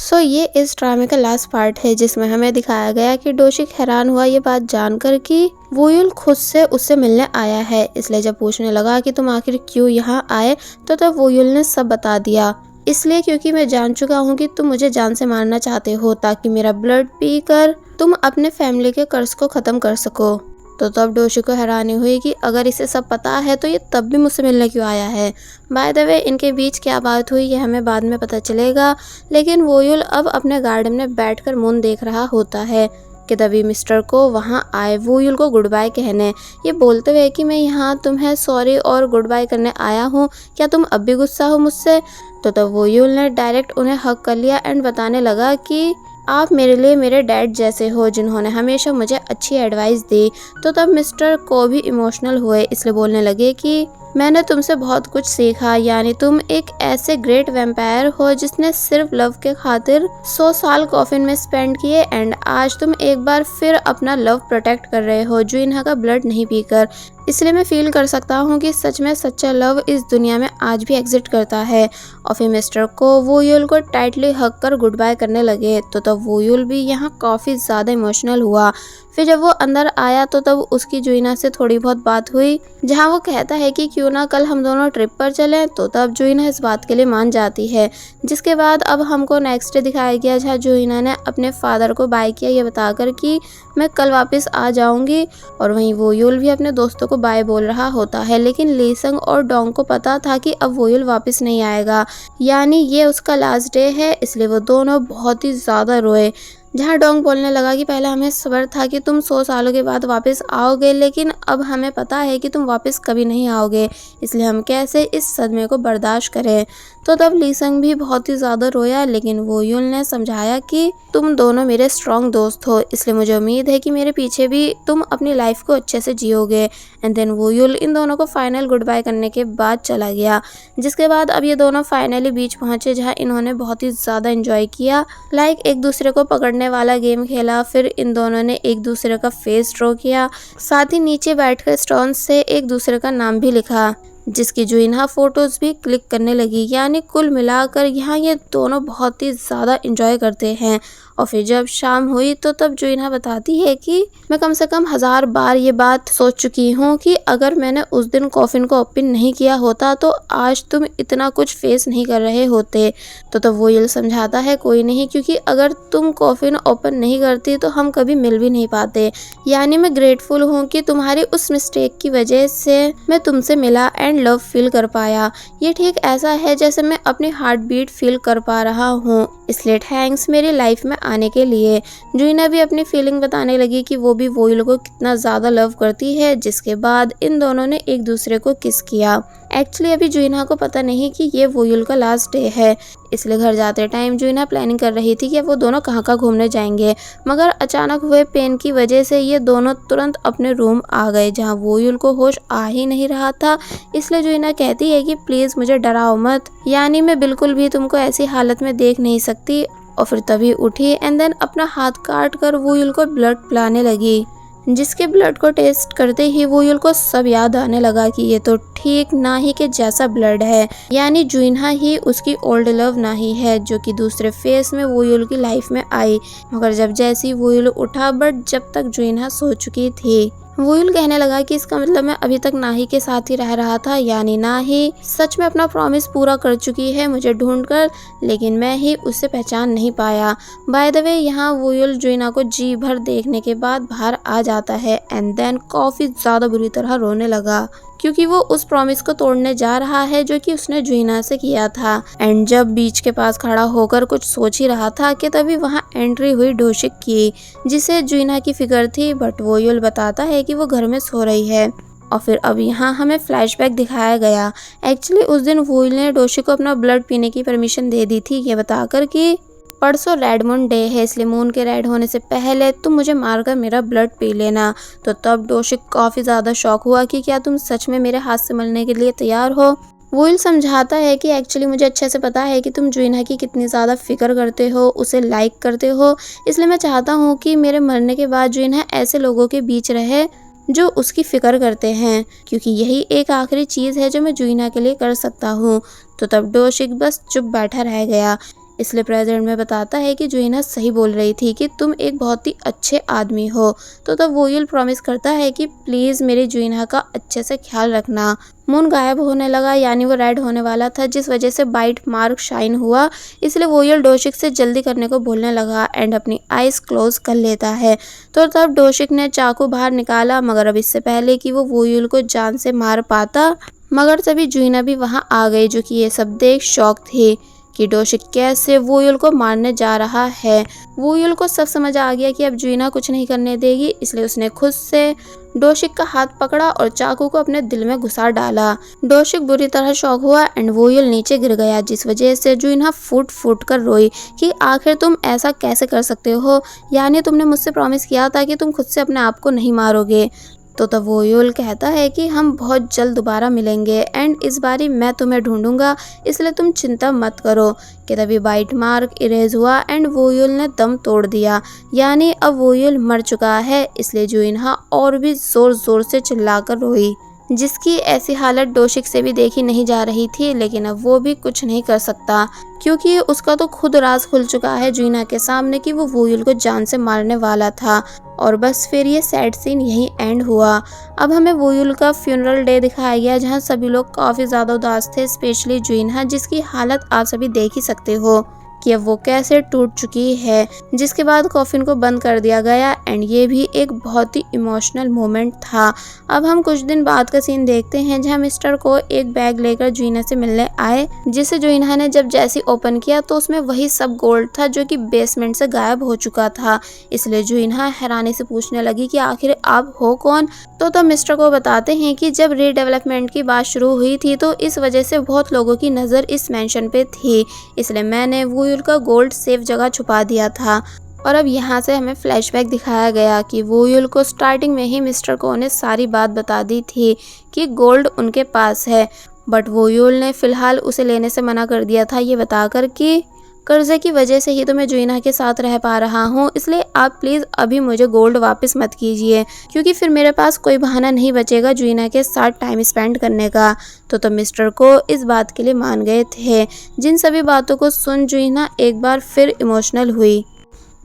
सो ये इस ड्रामे का लास्ट पार्ट है जिसमें हमें दिखाया गया कि डोशिक हैरान हुआ ये बात जानकर कि वोयुल खुद से उससे मिलने आया है। इसलिए जब पूछने लगा कि तुम आखिर क्यों यहाँ आए तो तब वोयुल ने सब बता दिया। इसलिए क्योंकि मैं जान चुका हूँ कि तुम मुझे जान से मारना चाहते हो ताकि मेरा ब्लड पीकर तुम अपने फैमिली के कर्ज को खत्म कर सको। तो तब डोशी को हैरानी हुई कि अगर इसे सब पता है तो ये तब भी मुझसे मिलने क्यों आया है। बाय द वे इनके बीच क्या बात हुई ये हमें बाद में पता चलेगा, लेकिन वोयुल अब अपने गार्डन में बैठकर मून देख रहा होता है कि तभी मिस्टर को वहाँ आए वोयुल को गुड बाय कहने, ये बोलते हुए कि मैं यहाँ तुम्हें सॉरी और गुड बाय करने आया हूँ, क्या तुम अब भी गुस्सा हो मुझसे। तो तब वोयुल ने डायरेक्ट उन्हें हक कर लिया एंड बताने लगा कि आप मेरे लिए मेरे डैड जैसे हो जिन्होंने हमेशा मुझे अच्छी एडवाइस दी। तो तब मिस्टर को भी इमोशनल हुए, इसलिए बोलने लगे कि मैंने तुमसे बहुत कुछ सीखा, यानी तुम एक ऐसे ग्रेट वैम्पायर हो जिसने सिर्फ लव के खातिर 100 साल कॉफिन में स्पेंड किए एंड आज तुम एक बार फिर अपना लव प्रोटेक्ट कर रहे हो जुइनहा का ब्लड नहीं पीकर। इसलिए मैं फील कर सकता हूँ कि सच में सच्चा लव इस दुनिया में आज भी एग्जिस्ट करता है। और फिर मिस्टर को वोयुल को टाइटली हक कर गुड बाय करने लगे। तो तब वोयुल भी यहाँ काफ़ी ज़्यादा इमोशनल हुआ। फिर जब वो अंदर आया तो तब उसकी जुइना से थोड़ी बहुत बात हुई जहाँ वो कहता है कि क्यों ना कल हम दोनों ट्रिप पर चलें। तो तब जुइना इस बात के लिए मान जाती है, जिसके बाद अब हमको नेक्स्ट डे दिखाया गया जहाँ जुइना ने अपने फादर को बाय किया ये बताकर कि मैं कल वापस आ जाऊंगी। और वहीं वोयुल भी अपने दोस्तों को बाय बोल रहा होता है, लेकिन लीसंग और डोंग को पता था कि अब वोयुल वापस नहीं आएगा, यानी ये उसका लास्ट डे है। इसलिए वो दोनों बहुत ही ज़्यादा रोए। जहाँ डोंग बोलने लगा कि पहले हमें सब्र था कि तुम 100 सालों के बाद वापस आओगे, लेकिन अब हमें पता है कि तुम वापस कभी नहीं आओगे, इसलिए हम कैसे इस सदमे को बर्दाश्त करें। तो तब लीसंग भी बहुत ही ज़्यादा रोया, लेकिन वोयुल ने समझाया कि तुम दोनों मेरे स्ट्रॉन्ग दोस्त हो, इसलिए मुझे उम्मीद है कि मेरे पीछे भी तुम अपनी लाइफ को अच्छे से जियोगे। एंड देन वोयुल इन दोनों को फाइनल गुड बाय करने के बाद चला गया, जिसके बाद अब ये दोनों फाइनली बीच पहुंचे जहाँ इन्होंने बहुत ही ज़्यादा एंजॉय किया। लाइक एक दूसरे को पकड़ने वाला गेम खेला, फिर इन दोनों ने एक दूसरे का फेस ड्रॉ किया, साथ ही नीचे बैठकर स्टोन से एक दूसरे का नाम भी लिखा, जिसकी जुइनहा फोटोज भी क्लिक करने लगी। यानी कुल मिलाकर यहाँ ये दोनों बहुत ही ज़्यादा एंजॉय करते हैं। और फिर जब शाम हुई तो तब जुइनहा बताती है कि मैं कम से कम 1000 बार ये बात सोच चुकी हूँ कि अगर मैंने उस दिन कॉफिन को ओपन नहीं किया होता तो आज तुम इतना कुछ फेस नहीं कर रहे होते। तो तब वोयुल समझाता है कोई नहीं, क्योंकि अगर तुम कॉफिन ओपन नहीं करती तो हम कभी मिल भी नहीं पाते, यानी मैं ग्रेटफुल हूँ कि तुम्हारी उस मिस्टेक की वजह से मैं तुमसे मिला एंड लव फील कर पाया। ये ठीक ऐसा है जैसे मैं अपनी हार्ट बीट फील कर पा रहा हूँ, इसलिए थैंक्स मेरी लाइफ में आने के लिए। जुइना भी अपनी फीलिंग बताने लगी कि वो भी वोयुल को कितना ज़्यादा लव करती है, जिसके बाद इन दोनों ने एक दूसरे को किस किया। एक्चुअली अभी जुइना को पता नहीं कि ये वोयुल का लास्ट डे है, इसलिए घर जाते टाइम जुइना प्लानिंग कर रही थी कि वो दोनों कहाँ घूमने जाएंगे, मगर अचानक हुए पेन की वजह से ये दोनों तुरंत अपने रूम आ गए जहाँ वोयुल को होश आ ही नहीं रहा था। इसलिए जुइना कहती है कि प्लीज़ मुझे डराओ मत, यानी मैं बिल्कुल भी तुमको ऐसी हालत में देख नहीं सकती। और फिर तभी उठी एंड देन अपना हाथ काट कर वोयुल को ब्लड पिलाने लगी, जिसके ब्लड को टेस्ट करते ही वोयुल को सब याद आने लगा कि ये तो ठीक ना ही के जैसा ब्लड है, यानी जुइनहा ही उसकी ओल्ड लव ना ही है जो कि दूसरे फेस में वोयुल की लाइफ में आई। मगर जब जैसी वोयुल उठा, बट जब तक जुइनहा सो चुकी थी। वोयुल कहने लगा कि इसका मतलब मैं अभी तक नाही के साथ ही रह रहा था, यानी नाही सच में अपना प्रॉमिस पूरा कर चुकी है मुझे ढूंढकर, लेकिन मैं ही उसे पहचान नहीं पाया। बाय द वे यहाँ वोयुल जुइना को जी भर देखने के बाद बाहर आ जाता है एंड देन काफ़ी ज़्यादा बुरी तरह रोने लगा, क्योंकि वो उस प्रॉमिस को तोड़ने जा रहा है जो कि उसने जुइना से किया था। एंड जब बीच के पास खड़ा होकर कुछ सोच ही रहा था कि तभी वहाँ एंट्री हुई डोशिक की, जिसे जुइना की फिक्र थी, बट वोयुल बताता है कि वो घर में सो रही है। और फिर अब यहाँ हमें फ्लैशबैक दिखाया गया। एक्चुअली उस दिन वोयुल ने डोशिक को अपना ब्लड पीने की परमिशन दे दी थी, ये बताकर कि परसों रेड मून डे है, इसलिए मून के रेड होने से पहले तुम मुझे मारकर मेरा ब्लड पी लेना। तो तब डोशिक काफ़ी ज़्यादा शॉक हुआ कि क्या तुम सच में मेरे हाथ से मरने के लिए तैयार हो। वोयुल समझाता है कि एक्चुअली मुझे अच्छे से पता है कि तुम जुइना की कितनी ज़्यादा फिक्र करते हो, उसे लाइक करते हो, इसलिए मैं चाहता हूँ कि मेरे मरने के बाद जुइना ऐसे लोगों के बीच रहे जो उसकी फ़िक्र करते हैं, क्योंकि यही एक आखिरी चीज़ है जो मैं जुइना के लिए कर सकता हूँ। तो तब डोशिक बस चुप बैठा रह गया। इसलिए प्रेजेंट में बताता है कि जुइना सही बोल रही थी कि तुम एक बहुत ही अच्छे आदमी हो। तो तब वोयुल प्रॉमिस करता है कि प्लीज मेरी जुइना का अच्छे से ख्याल रखना। मून गायब होने लगा, यानी वो रेड होने वाला था, जिस वजह से बाइट मार्क शाइन हुआ। इसलिए वोयुल डोशिक से जल्दी करने को बोलने लगा एंड अपनी आईज क्लोज कर लेता है। तो तब डोशिक ने चाकू बाहर निकाला, मगर अब इससे पहले कि वो वोयुल को जान से मार पाता, मगर तभी जुइना भी वहां आ गई, जो कि ये सब देख शॉक थी कि डोशिक कैसे वोयुल को मारने जा रहा है। वोयुल को सब समझ आ गया कि अब जुइना कुछ नहीं करने देगी, इसलिए उसने खुद से डोशिक का हाथ पकड़ा और चाकू को अपने दिल में घुसा डाला। डोशिक बुरी तरह शॉक हुआ एंड वोयुल नीचे गिर गया, जिस वजह से जुइना फूट फूट कर रोई कि आखिर तुम ऐसा कैसे कर सकते हो, यानी तुमने मुझसे प्रॉमिस किया था कि तुम खुद से अपने आप को नहीं मारोगे। तो तब वोयुल कहता है कि हम बहुत जल्द दोबारा मिलेंगे एंड इस बारी मैं तुम्हें ढूंढूंगा, इसलिए तुम चिंता मत करो। कि तभी बाइट मार्क इरेज हुआ एंड वोयुल ने दम तोड़ दिया, यानी अब वोयुल मर चुका है। इसलिए जुइना और भी जोर जोर से चिल्लाकर रोई, जिसकी ऐसी हालत डोशिक से भी देखी नहीं जा रही थी। लेकिन अब वो भी कुछ नहीं कर सकता, क्योंकि उसका तो खुद राज खुल चुका है जुइना के सामने कि वो वोयुल को जान से मारने वाला था। और बस फिर ये सैड सीन यहीं एंड हुआ। अब हमें वोयुल का फ्यूनरल डे दिखाया गया, जहाँ सभी लोग काफ़ी ज़्यादा उदास थे, स्पेशली जुइना, जिसकी हालत आप सभी देख ही सकते हो कि अब वो कैसे टूट चुकी है। जिसके बाद कॉफिन को बंद कर दिया गया एंड ये भी एक बहुत ही इमोशनल मोमेंट था। अब हम कुछ दिन बाद का सीन देखते हैं, जहाँ मिस्टर को एक बैग लेकर जुइना से मिलने आए, जिसे जुइना ने जब जैसे ओपन किया तो उसमें वही सब गोल्ड था जो कि बेसमेंट से गायब हो चुका था। इसलिए जुइना हैरानी से पूछने लगी कि आखिर आप हो कौन। तो तब मिस्टर को बताते हैं कि जब रीडेवलपमेंट की बात शुरू हुई थी तो इस वजह से बहुत लोगों की नज़र इस मेंशन पे थी, इसलिए मैंने वोयुल का गोल्ड सेफ जगह छुपा दिया था। और अब यहाँ से हमें फ्लैशबैक दिखाया गया कि वोयुल को स्टार्टिंग में ही मिस्टर को ने सारी बात बता दी थी कि गोल्ड उनके पास है, बट वोयुल ने फिलहाल उसे लेने से मना कर दिया था, ये बताकर कि कर्जे की वजह से ही तो मैं जुइना के साथ रह पा रहा हूँ, इसलिए आप प्लीज़ अभी मुझे गोल्ड वापस मत कीजिए, क्योंकि फिर मेरे पास कोई बहाना नहीं बचेगा जुइना के साथ टाइम स्पेंड करने का। तो मिस्टर को इस बात के लिए मान गए थे। जिन सभी बातों को सुन जुइना एक बार फिर इमोशनल हुई।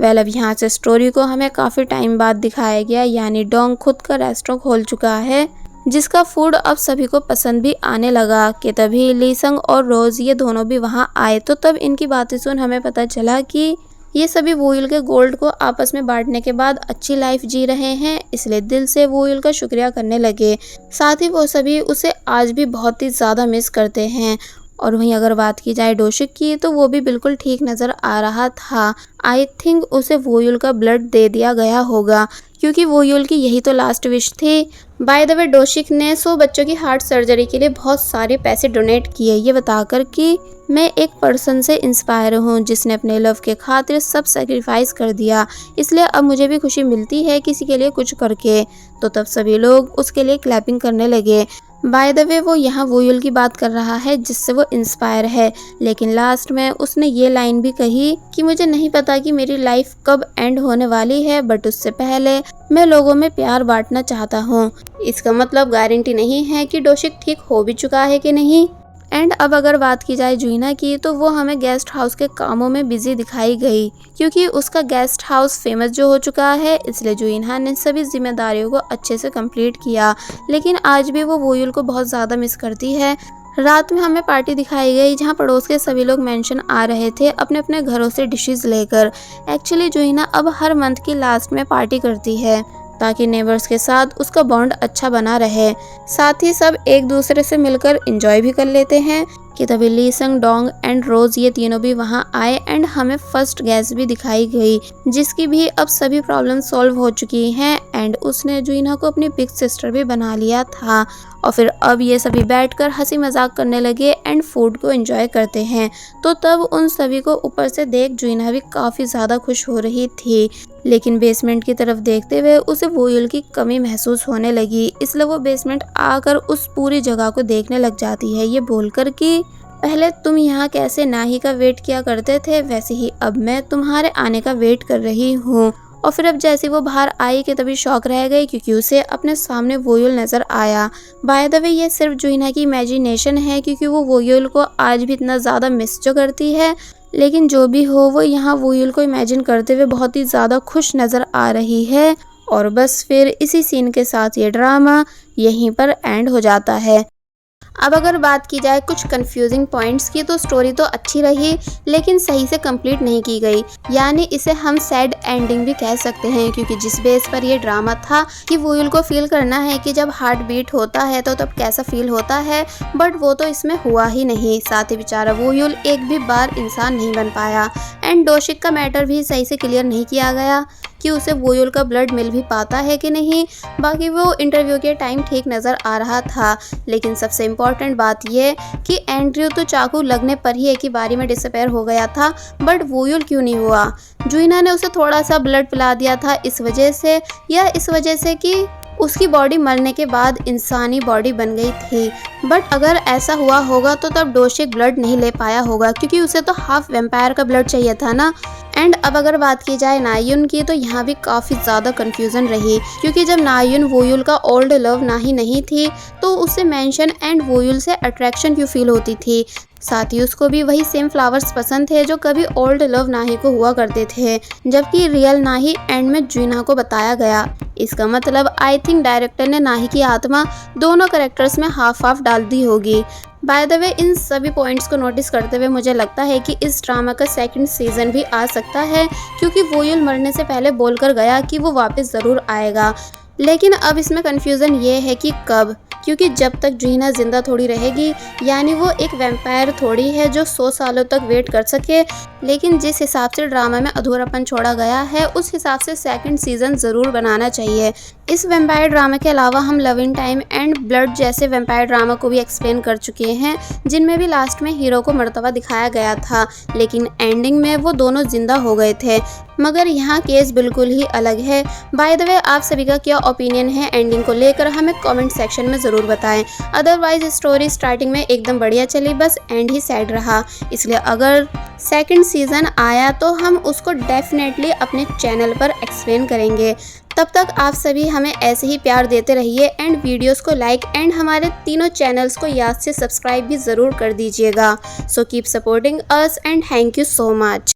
अब यहाँ से स्टोरी को हमें काफ़ी टाइम बाद दिखाया गया, यानी डोंग खुद का रेस्टोरेंट खोल चुका है, जिसका फूड अब सभी को पसंद भी आने लगा। कि तभी लीसंग और रोज ये दोनों भी वहाँ आए, तो तब इनकी बातें सुन हमें पता चला कि ये सभी वोयुल के गोल्ड को आपस में बांटने के बाद अच्छी लाइफ जी रहे हैं, इसलिए दिल से वोयुल का शुक्रिया करने लगे। साथ ही वो सभी उसे आज भी बहुत ही ज़्यादा मिस करते हैं। और वहीं अगर बात की जाए डोशिक की, तो वो भी बिल्कुल ठीक नज़र आ रहा था। आई थिंक उसे वोयुल का ब्लड दे दिया गया होगा, क्योंकि वोयुल की यही तो लास्ट विश थी। बाय द वे डोशिक ने 100 बच्चों की हार्ट सर्जरी के लिए बहुत सारे पैसे डोनेट किए, ये बताकर कि मैं एक पर्सन से इंस्पायर हूँ जिसने अपने लव के खातिर सब सेक्रीफाइस कर दिया, इसलिए अब मुझे भी खुशी मिलती है किसी के लिए कुछ करके। तो तब सभी लोग उसके लिए क्लैपिंग करने लगे। बाय द वे वो यहाँ वोयुल की बात कर रहा है जिससे वो इंस्पायर है, लेकिन लास्ट में उसने ये लाइन भी कही कि मुझे नहीं पता कि मेरी लाइफ कब एंड होने वाली है, बट उससे पहले मैं लोगों में प्यार बांटना चाहता हूँ। इसका मतलब गारंटी नहीं है कि डोशिक ठीक हो भी चुका है कि नहीं। एंड अब अगर बात की जाए जुइना की, तो वो हमें गेस्ट हाउस के कामों में बिजी दिखाई गई, क्योंकि उसका गेस्ट हाउस फेमस जो हो चुका है, इसलिए जुइना ने सभी जिम्मेदारियों को अच्छे से कंप्लीट किया। लेकिन आज भी वो वोयुल को बहुत ज़्यादा मिस करती है। रात में हमें पार्टी दिखाई गई, जहाँ पड़ोस के सभी लोग मेंशन आ रहे थे अपने अपने घरों से डिशेस लेकर। एक्चुअली जुइना अब हर मंथ की लास्ट में पार्टी करती है, ताकि नेबर्स के साथ उसका बॉन्ड अच्छा बना रहे। साथ ही सब एक दूसरे से मिलकर एंजॉय भी कर लेते हैं। कि तभी लीसंग, डोंग एंड रोज ये तीनों भी वहाँ आए एंड हमें फर्स्ट गैस भी दिखाई गई, जिसकी भी अब सभी प्रॉब्लम सॉल्व हो चुकी हैं एंड उसने जुइना को अपनी बिग सिस्टर भी बना लिया था। और फिर अब ये सभी बैठकर हंसी मजाक करने लगे एंड फूड को एंजॉय करते हैं। तो तब उन सभी को ऊपर से देख जुइना भी काफ़ी ज़्यादा खुश हो रही थी, लेकिन बेसमेंट की तरफ देखते हुए उसे वोयुल की कमी महसूस होने लगी, इसलिए वो बेसमेंट आकर उस पूरी जगह को देखने लग जाती है, ये बोलकर कि पहले तुम यहाँ कैसे नाही का वेट किया करते थे, वैसे ही अब मैं तुम्हारे आने का वेट कर रही हूँ। और फिर अब जैसे वो बाहर आई कि तभी शॉक रह गई, क्योंकि उसे अपने सामने वोयुल नजर आया। बाय द वे ये सिर्फ जुइना की इमेजिनेशन है, क्योंकि वो वोयुल को आज भी इतना ज़्यादा मिस जो करती है, लेकिन जो भी हो वो यहाँ वोयुल को इमेजिन करते हुए बहुत ही ज़्यादा खुश नज़र आ रही है। और बस फिर इसी सीन के साथ ये ड्रामा यहीं पर एंड हो जाता है। अब अगर बात की जाए कुछ कंफ्यूजिंग पॉइंट्स की, तो स्टोरी तो अच्छी रही लेकिन सही से कंप्लीट नहीं की गई, यानी इसे हम सैड एंडिंग भी कह सकते हैं, क्योंकि जिस बेस पर ये ड्रामा था कि वोयुल को फील करना है कि जब हार्ट बीट होता है तो तब कैसा फील होता है, बट वो तो इसमें हुआ ही नहीं। साथ ही बेचारा वोयुल एक भी बार इंसान नहीं बन पाया। एंड डोशिक का मैटर भी सही से क्लियर नहीं किया गया कि उसे वोयुल का ब्लड मिल भी पाता है कि नहीं। बाकी वो इंटरव्यू के टाइम ठीक नज़र आ रहा था, लेकिन सबसे इम्पॉर्टेंट बात यह कि एंड्रयू तो चाकू लगने पर ही एक ही बारी में डिसअपेयर हो गया था, बट वोयुल क्यों नहीं हुआ? जुइना ने उसे थोड़ा सा ब्लड पिला दिया था इस वजह से, या इस वजह से कि उसकी बॉडी मरने के बाद इंसानी बॉडी बन गई थी। बट अगर ऐसा हुआ होगा तो तब डोशिक ब्लड नहीं ले पाया होगा, क्योंकि उसे तो हाफ वेम्पायर का ब्लड चाहिए था ना। एंड अब अगर बात की जाए नायुन की, तो यहाँ भी काफ़ी ज़्यादा कन्फ्यूज़न रही, क्योंकि जब नायुन वोयुल का ओल्ड लव नाही नहीं थी तो उसे मेंशन एंड वोयुल से अट्रैक्शन क्यों फील होती थी। साथ ही उसको भी वही सेम फ्लावर्स पसंद थे जो कभी ओल्ड लव नाही को हुआ करते थे, जबकि रियल नाही एंड में जुइना को बताया गया। इसका मतलब आई थिंक डायरेक्टर ने नाही की आत्मा दोनों कैरेक्टर्स में हाफ हाफ डाल दी होगी। बाय द वे, इन सभी पॉइंट्स को नोटिस करते हुए मुझे लगता है कि इस ड्रामा का सेकंड सीजन भी आ सकता है, क्योंकि वोयुल मरने से पहले बोलकर गया कि वो वापस ज़रूर आएगा। लेकिन अब इसमें कन्फ्यूज़न ये है कि कब, क्योंकि जब तक जुइना जिंदा थोड़ी रहेगी, यानी वो एक वैम्पायर थोड़ी है जो 100 सालों तक वेट कर सके। लेकिन जिस हिसाब से ड्रामा में अधूरापन छोड़ा गया है, उस हिसाब से सेकंड सीजन ज़रूर बनाना चाहिए। इस वैम्पायर ड्रामा के अलावा हम love in time and blood जैसे वैम्पायर ड्रामा को भी एक्सप्लेन कर चुके हैं, जिनमें भी लास्ट में हीरो को मरतबा दिखाया गया था, लेकिन एंडिंग में वो दोनों जिंदा हो गए थे। मगर यहाँ केस बिल्कुल ही अलग है। बाय द वे, आप सभी का क्या ओपिनियन है एंडिंग को लेकर, हमें कमेंट सेक्शन में ज़रूर बताएं। अदरवाइज स्टोरी स्टार्टिंग में एकदम बढ़िया चली, बस एंड ही सैड रहा। इसलिए अगर सेकंड सीज़न आया तो हम उसको डेफिनेटली अपने चैनल पर एक्सप्लेन करेंगे। तब तक आप सभी हमें ऐसे ही प्यार देते रहिए एंड वीडियोस को लाइक एंड हमारे तीनों चैनल्स को याद से सब्सक्राइब भी ज़रूर कर दीजिएगा। So keep supporting us and thank you so much.